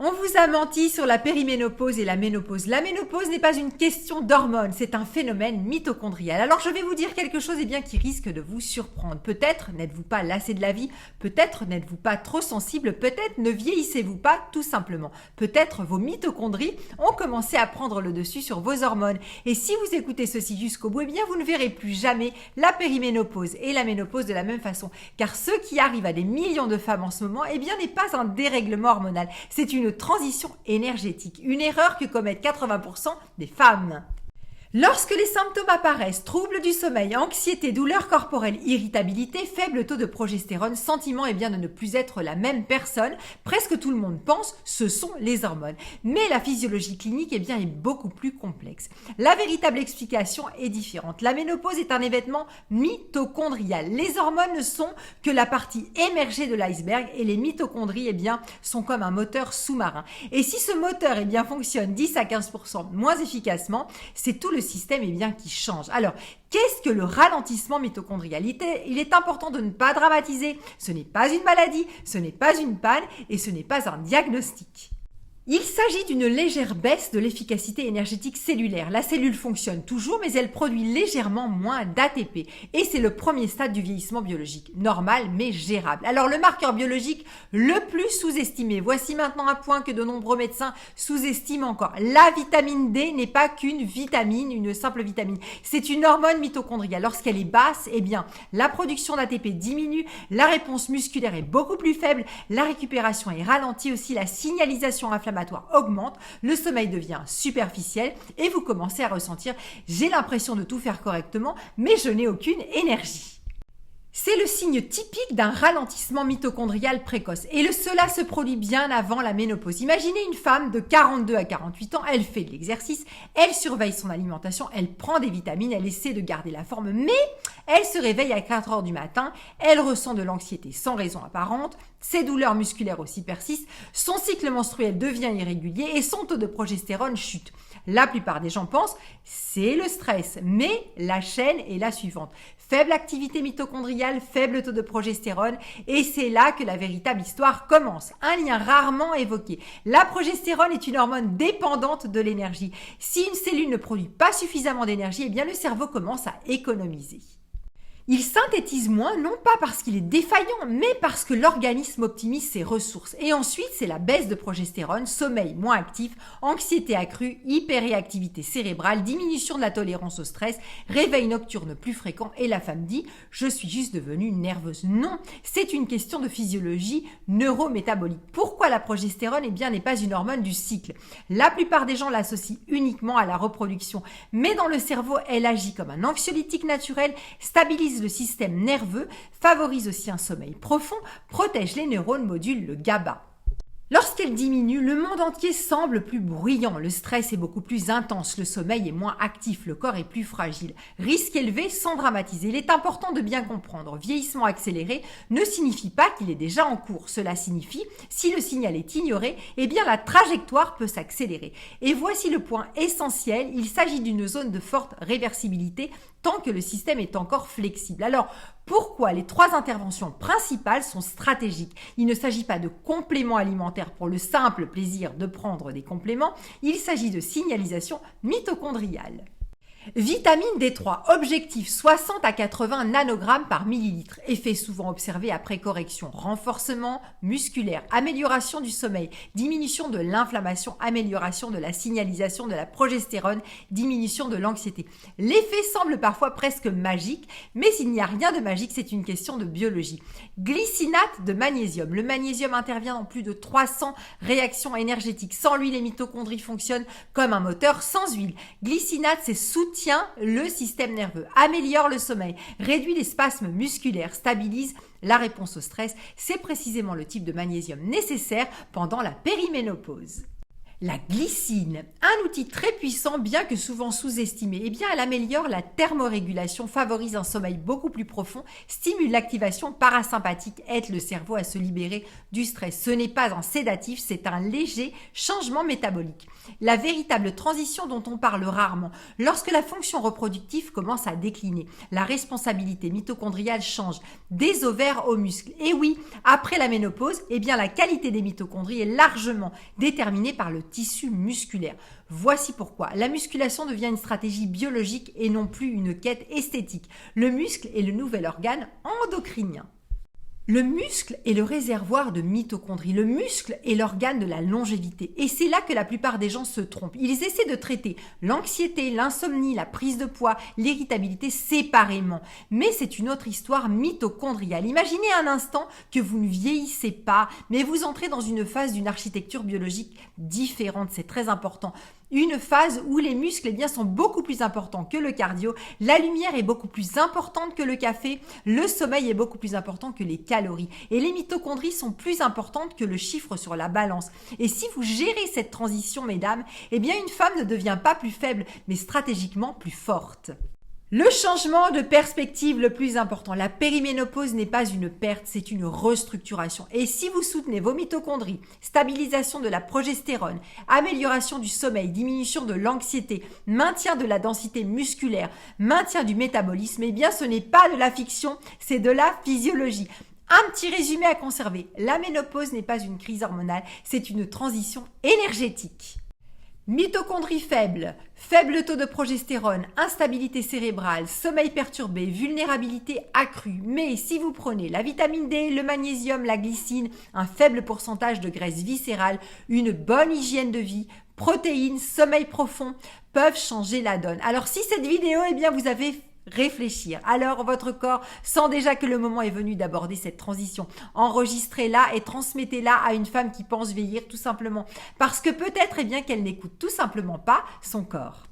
On vous a menti sur la périménopause et la ménopause. La ménopause n'est pas une question d'hormones, c'est un phénomène mitochondrial. Alors je vais vous dire quelque chose qui risque de vous surprendre. Peut-être n'êtes-vous pas lassé de la vie, peut-être n'êtes-vous pas trop sensible, peut-être ne vieillissez-vous pas tout simplement. Peut-être vos mitochondries ont commencé à prendre le dessus sur vos hormones. Et si vous écoutez ceci jusqu'au bout, vous ne verrez plus jamais la périménopause et la ménopause de la même façon. Car ce qui arrive à des millions de femmes en ce moment, n'est pas un dérèglement hormonal, c'est une transition énergétique, une erreur que commettent 80% des femmes. Lorsque les symptômes apparaissent, troubles du sommeil, anxiété, douleurs corporelles, irritabilité, faible taux de progestérone, sentiment de ne plus être la même personne, presque tout le monde pense ce sont les hormones. Mais la physiologie clinique est beaucoup plus complexe. La véritable explication est différente. La ménopause est un événement mitochondrial. Les hormones ne sont que la partie émergée de l'iceberg et les mitochondries sont comme un moteur sous-marin. Et si ce moteur fonctionne 10 à 15% moins efficacement, c'est tout le système qui change. Alors, qu'est-ce que le ralentissement mitochondrial? Il est important de ne pas dramatiser. Ce n'est pas une maladie, ce n'est pas une panne et ce n'est pas un diagnostic. Il s'agit d'une légère baisse de l'efficacité énergétique cellulaire. La cellule fonctionne toujours, mais elle produit légèrement moins d'ATP. Et c'est le premier stade du vieillissement biologique. Normal, mais gérable. Alors, le marqueur biologique le plus sous-estimé. Voici maintenant un point que de nombreux médecins sous-estiment encore. La vitamine D n'est pas qu'une vitamine, une simple vitamine. C'est une hormone mitochondriale. Lorsqu'elle est basse, la production d'ATP diminue, la réponse musculaire est beaucoup plus faible, la récupération est ralentie aussi, la signalisation inflammatoire augmente, le sommeil devient superficiel et vous commencez à ressentir « j'ai l'impression de tout faire correctement, mais je n'ai aucune énergie ». C'est le signe typique d'un ralentissement mitochondrial précoce. Et cela se produit bien avant la ménopause. Imaginez une femme de 42 à 48 ans, elle fait de l'exercice, elle surveille son alimentation, elle prend des vitamines, elle essaie de garder la forme, mais elle se réveille à 4 heures du matin, elle ressent de l'anxiété sans raison apparente, ses douleurs musculaires aussi persistent, son cycle menstruel devient irrégulier et son taux de progestérone chute. La plupart des gens pensent c'est le stress, mais la chaîne est la suivante. Faible activité mitochondriale, faible taux de progestérone, et c'est là que la véritable histoire commence. Un lien rarement évoqué. La progestérone est une hormone dépendante de l'énergie. Si une cellule ne produit pas suffisamment d'énergie, le cerveau commence à économiser. Il synthétise moins, non pas parce qu'il est défaillant, mais parce que l'organisme optimise ses ressources. Et ensuite, c'est la baisse de progestérone, sommeil moins actif, anxiété accrue, hyperréactivité cérébrale, diminution de la tolérance au stress, réveil nocturne plus fréquent et la femme dit « je suis juste devenue nerveuse ». Non, c'est une question de physiologie neurométabolique. Pourquoi la progestérone n'est pas une hormone du cycle? La plupart des gens l'associent uniquement à la reproduction, mais dans le cerveau, elle agit comme un anxiolytique naturel, stabilise le système nerveux, favorise aussi un sommeil profond, protège les neurones, module le GABA. Lorsqu'elle diminue, le monde entier semble plus bruyant, le stress est beaucoup plus intense, le sommeil est moins actif, le corps est plus fragile. Risque élevé sans dramatiser. Il est important de bien comprendre. Vieillissement accéléré ne signifie pas qu'il est déjà en cours. Cela signifie, si le signal est ignoré, la trajectoire peut s'accélérer. Et voici le point essentiel, il s'agit d'une zone de forte réversibilité tant que le système est encore flexible. Alors, pourquoi les 3 interventions principales sont stratégiques? Il ne s'agit pas de compléments alimentaires pour le simple plaisir de prendre des compléments, il s'agit de signalisation mitochondriale. Vitamine D3, objectif 60 à 80 nanogrammes par millilitre. Effet souvent observé après correction. Renforcement musculaire, amélioration du sommeil, diminution de l'inflammation, amélioration de la signalisation de la progestérone, diminution de l'anxiété. L'effet semble parfois presque magique, mais il n'y a rien de magique, c'est une question de biologie. Glycinate de magnésium. Le magnésium intervient dans plus de 300 réactions énergétiques. Sans lui, les mitochondries fonctionnent comme un moteur sans huile. Glycinate, c'est soutient le système nerveux, améliore le sommeil, réduit les spasmes musculaires, stabilise la réponse au stress. C'est précisément le type de magnésium nécessaire pendant la périménopause. La glycine, un outil très puissant bien que souvent sous-estimé, eh bien elle améliore la thermorégulation, favorise un sommeil beaucoup plus profond, stimule l'activation parasympathique, aide le cerveau à se libérer du stress. Ce n'est pas un sédatif, c'est un léger changement métabolique. La véritable transition dont on parle rarement, lorsque la fonction reproductive commence à décliner, la responsabilité mitochondriale change des ovaires aux muscles. Et oui, après la ménopause, eh bien la qualité des mitochondries est largement déterminée par le tissu musculaire. Voici pourquoi. La musculation devient une stratégie biologique et non plus une quête esthétique. Le muscle est le nouvel organe endocrinien. Le muscle est le réservoir de mitochondries. Le muscle est l'organe de la longévité. Et c'est là que la plupart des gens se trompent. Ils essaient de traiter l'anxiété, l'insomnie, la prise de poids, l'irritabilité séparément. Mais c'est une autre histoire mitochondriale. Imaginez un instant que vous ne vieillissez pas, mais vous entrez dans une phase d'une architecture biologique différente. C'est très important. Une phase où les muscles sont beaucoup plus importants que le cardio, la lumière est beaucoup plus importante que le café, le sommeil est beaucoup plus important que les calories et les mitochondries sont plus importantes que le chiffre sur la balance. Et si vous gérez cette transition, mesdames, une femme ne devient pas plus faible, mais stratégiquement plus forte. Le changement de perspective le plus important, la périménopause n'est pas une perte, c'est une restructuration. Et si vous soutenez vos mitochondries, stabilisation de la progestérone, amélioration du sommeil, diminution de l'anxiété, maintien de la densité musculaire, maintien du métabolisme, ce n'est pas de la fiction, c'est de la physiologie. Un petit résumé à conserver, la ménopause n'est pas une crise hormonale, c'est une transition énergétique. Mitochondries faibles, faible taux de progestérone, instabilité cérébrale, sommeil perturbé, vulnérabilité accrue. Mais si vous prenez la vitamine D, le magnésium, la glycine, un faible pourcentage de graisse viscérale, une bonne hygiène de vie, protéines, sommeil profond peuvent changer la donne. Alors si cette vidéo, vous avez réfléchir. Alors votre corps sent déjà que le moment est venu d'aborder cette transition. Enregistrez-la et transmettez-la à une femme qui pense vieillir tout simplement parce que peut-être qu'elle n'écoute tout simplement pas son corps.